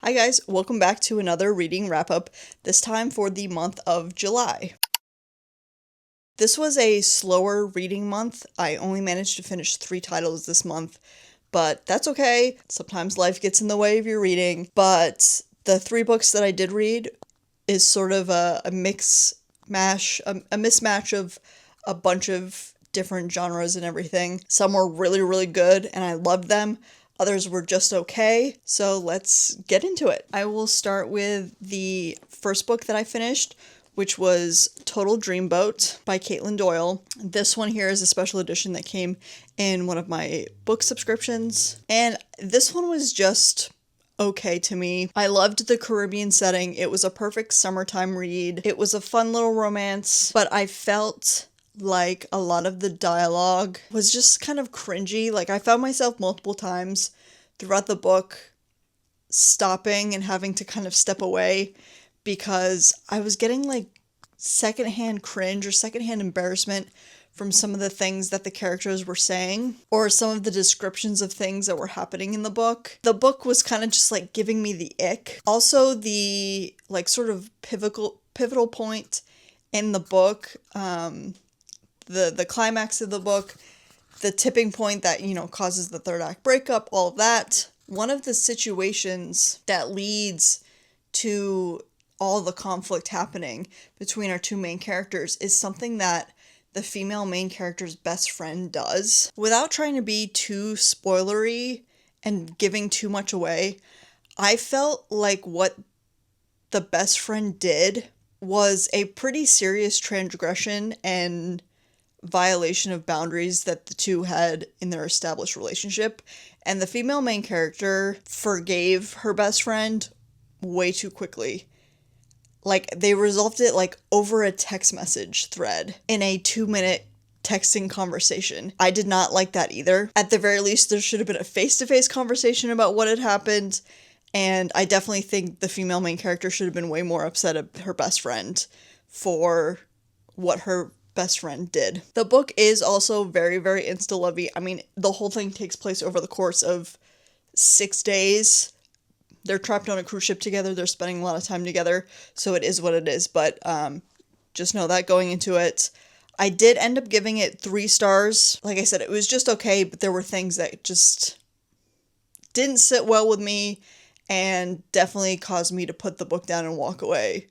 Hi guys, welcome back to another reading wrap-up, this time for the month of July. This was a slower reading month. I only managed to finish 3 titles this month, but that's okay. Sometimes life gets in the way of your reading, but the 3 books that I did read is sort of a mismatch of a bunch of different genres and everything. Some were really, really good and I loved them. Others were just okay, so let's get into it. I will start with the first book that I finished, which was Total Dreamboat by Caitlin Doyle. This one here is a special edition that came in one of my book subscriptions, and this one was just okay to me. I loved the Caribbean setting. It was a perfect summertime read. It was a fun little romance, but I felt like a lot of the dialogue was just kind of cringy. Like, I found myself multiple times throughout the book stopping and having to kind of step away because I was getting like secondhand cringe or secondhand embarrassment from some of the things that the characters were saying or some of the descriptions of things that were happening in the book. The book was kind of just like giving me the ick. Also, the like sort of pivotal point in the book, the climax of the book, the tipping point that, causes the third act breakup, all of that. One of the situations that leads to all the conflict happening between our 2 main characters is something that the female main character's best friend does. Without trying to be too spoilery and giving too much away, I felt like what the best friend did was a pretty serious transgression and violation of boundaries that the 2 had in their established relationship, and the female main character forgave her best friend way too quickly. Like, they resolved it like over a text message thread in a 2-minute texting conversation. I did not like that either. At the very least, there should have been a face-to-face conversation about what had happened, and I definitely think the female main character should have been way more upset at her best friend for what her best friend did. The book is also very, very insta-lovey. I mean, the whole thing takes place over the course of 6 days. They're trapped on a cruise ship together. They're spending a lot of time together, so it is what it is. But just know that going into it. I did end up giving it 3 stars. Like I said, it was just okay, but there were things that just didn't sit well with me and definitely caused me to put the book down and walk away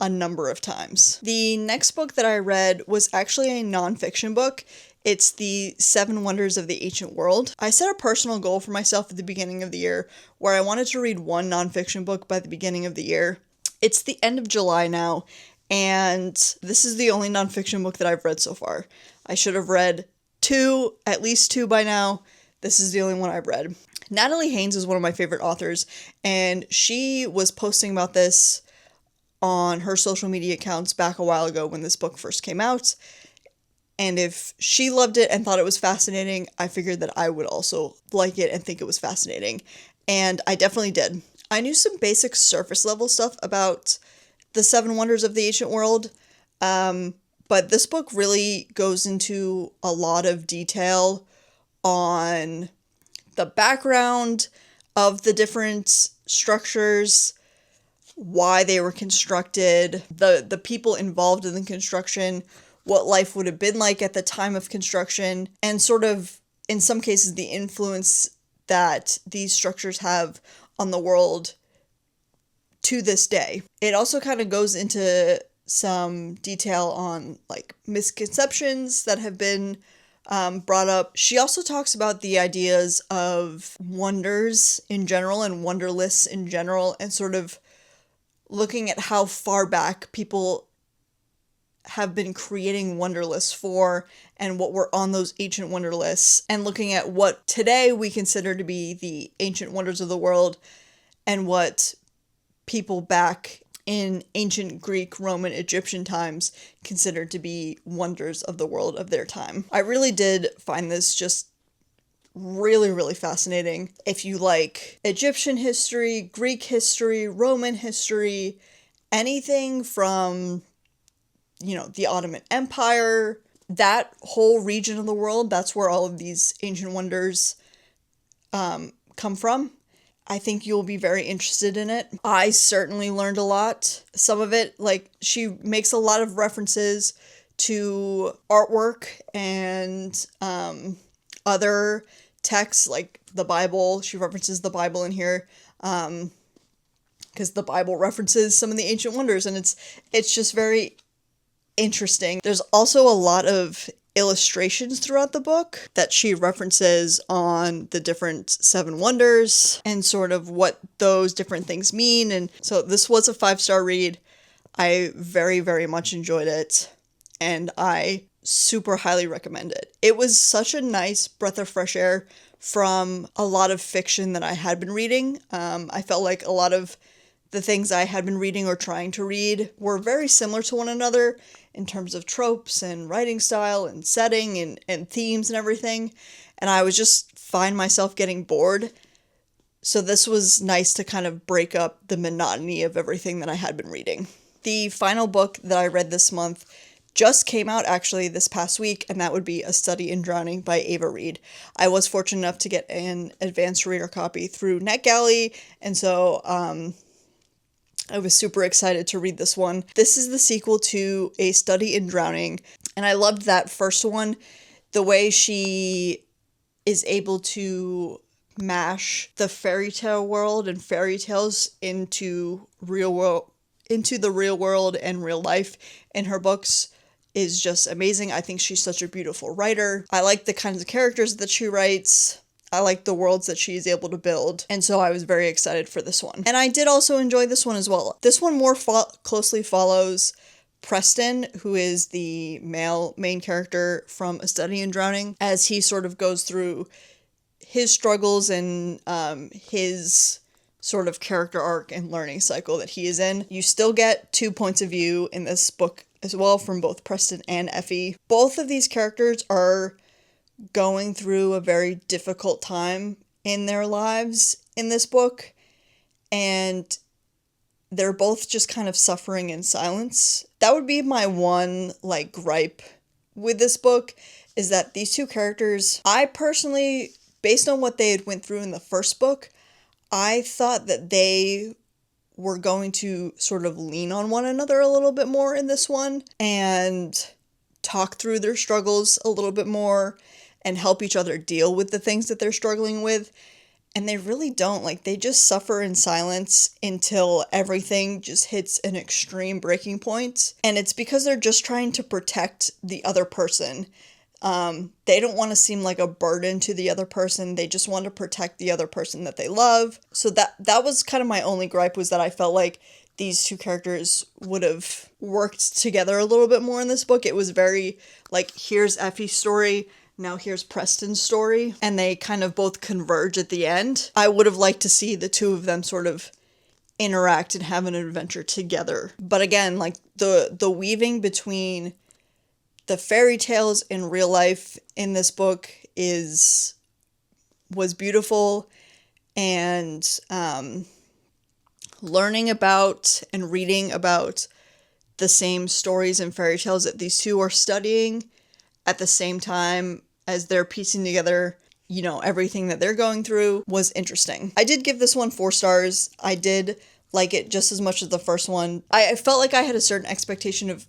a number of times. The next book that I read was actually a nonfiction book. It's The 7 Wonders of the Ancient World. I set a personal goal for myself at the beginning of the year where I wanted to read 1 nonfiction book by the beginning of the year. It's the end of July now, and this is the only nonfiction book that I've read so far. I should have read 2, at least 2 by now. This is the only one I've read. Natalie Haynes is one of my favorite authors, and she was posting about this on her social media accounts back a while ago when this book first came out. And if she loved it and thought it was fascinating, I figured that I would also like it and think it was fascinating. And I definitely did. I knew some basic surface level stuff about the 7 Wonders of the Ancient World, but this book really goes into a lot of detail on the background of the different structures, why they were constructed, the people involved in the construction, what life would have been like at the time of construction, and sort of, in some cases, the influence that these structures have on the world to this day. It also kind of goes into some detail on like misconceptions that have been brought up. She also talks about the ideas of wonders in general and wonderlists in general, and sort of looking at how far back people have been creating wonder lists for and what were on those ancient wonder lists, and looking at what today we consider to be the ancient wonders of the world and what people back in ancient Greek, Roman, Egyptian times considered to be wonders of the world of their time. I really did find this just really, really fascinating. If you like Egyptian history, Greek history, Roman history, anything from, the Ottoman Empire, that whole region of the world, that's where all of these ancient wonders come from. I think you'll be very interested in it. I certainly learned a lot. Some of it, like, she makes a lot of references to artwork and other texts, like the Bible. She references the Bible in here, because the Bible references some of the ancient wonders, and it's just very interesting. There's also a lot of illustrations throughout the book that she references on the different seven wonders and sort of what those different things mean. And so this was a 5-star read. I very, very much enjoyed it, and I super highly recommend it. It was such a nice breath of fresh air from a lot of fiction that I had been reading. I felt like a lot of the things I had been reading or trying to read were very similar to one another in terms of tropes and writing style and setting and themes and everything. And I was just find myself getting bored. So this was nice to kind of break up the monotony of everything that I had been reading. The final book that I read this month just came out actually this past week, and that would be A Study in Drowning by Ava Reid. I was fortunate enough to get an advanced reader copy through NetGalley, and so I was super excited to read this one. This is the sequel to A Study in Drowning, and I loved that first one. The way she is able to mash the fairy tale world and fairy tales into the real world and real life in her books is just amazing. I think she's such a beautiful writer. I like the kinds of characters that she writes. I like the worlds that she is able to build, and so I was very excited for this one. And I did also enjoy this one as well. This one more closely follows Preston, who is the male main character from A Study in Drowning, as he sort of goes through his struggles and his sort of character arc and learning cycle that he is in. You still get 2 points of view in this book as well from both Preston and Effie. Both of these characters are going through a very difficult time in their lives in this book, and they're both just kind of suffering in silence. That would be my one, like, gripe with this book, is that these two characters, I personally, based on what they had went through in the first book, I thought that they were going to sort of lean on one another a little bit more in this one and talk through their struggles a little bit more and help each other deal with the things that they're struggling with. And they really don't. Like, they just suffer in silence until everything just hits an extreme breaking point. And it's because they're just trying to protect the other person. They don't want to seem like a burden to the other person. They just want to protect the other person that they love. So that was kind of my only gripe, was that I felt like these two characters would have worked together a little bit more in this book. It was very, like, here's Effie's story, now here's Preston's story, and they kind of both converge at the end. I would have liked to see the two of them sort of interact and have an adventure together. But again, like, the weaving between the fairy tales in real life in this book was beautiful, and learning about and reading about the same stories and fairy tales that these two are studying at the same time as they're piecing together, you know, everything that they're going through was interesting. I did give this one 4 stars. I did like it just as much as the first one. I felt like I had a certain expectation of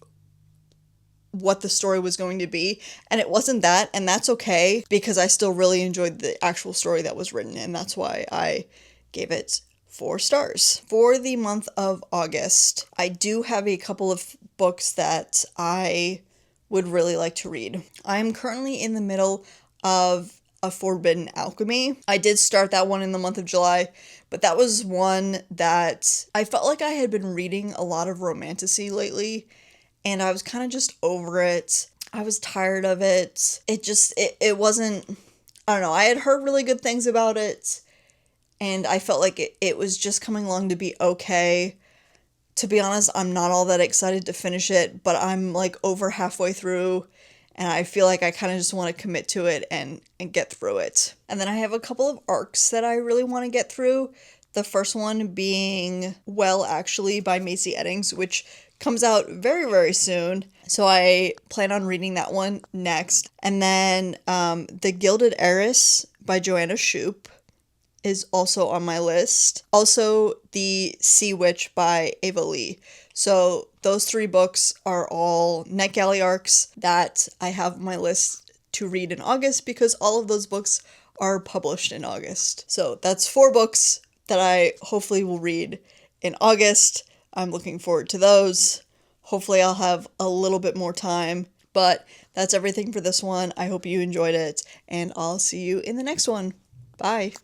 what the story was going to be, and it wasn't that, and that's okay, because I still really enjoyed the actual story that was written, and that's why I gave it 4 stars. For the month of August, I do have a couple of books that I would really like to read. I'm currently in the middle of A Forbidden Alchemy. I did start that one in the month of July, but that was one that I felt like I had been reading a lot of romantasy lately, and I was kind of just over it. I was tired of it. It wasn't, I don't know, I had heard really good things about it, and I felt like it was just coming along to be okay. To be honest, I'm not all that excited to finish it, but I'm like over halfway through, and I feel like I kind of just want to commit to it and get through it. And then I have a couple of arcs that I really want to get through. The first one being Well, Actually by Macy Eddings, which comes out very, very soon. So I plan on reading that one next. And then The Gilded Heiress by Joanna Shupe. is also on my list. Also, The Sea Witch by Ava Reid. So those 3 books are all NetGalley arcs that I have on my list to read in August because all of those books are published in August. So that's 4 books that I hopefully will read in August. I'm looking forward to those. Hopefully I'll have a little bit more time, but that's everything for this one. I hope you enjoyed it, and I'll see you in the next one. Bye.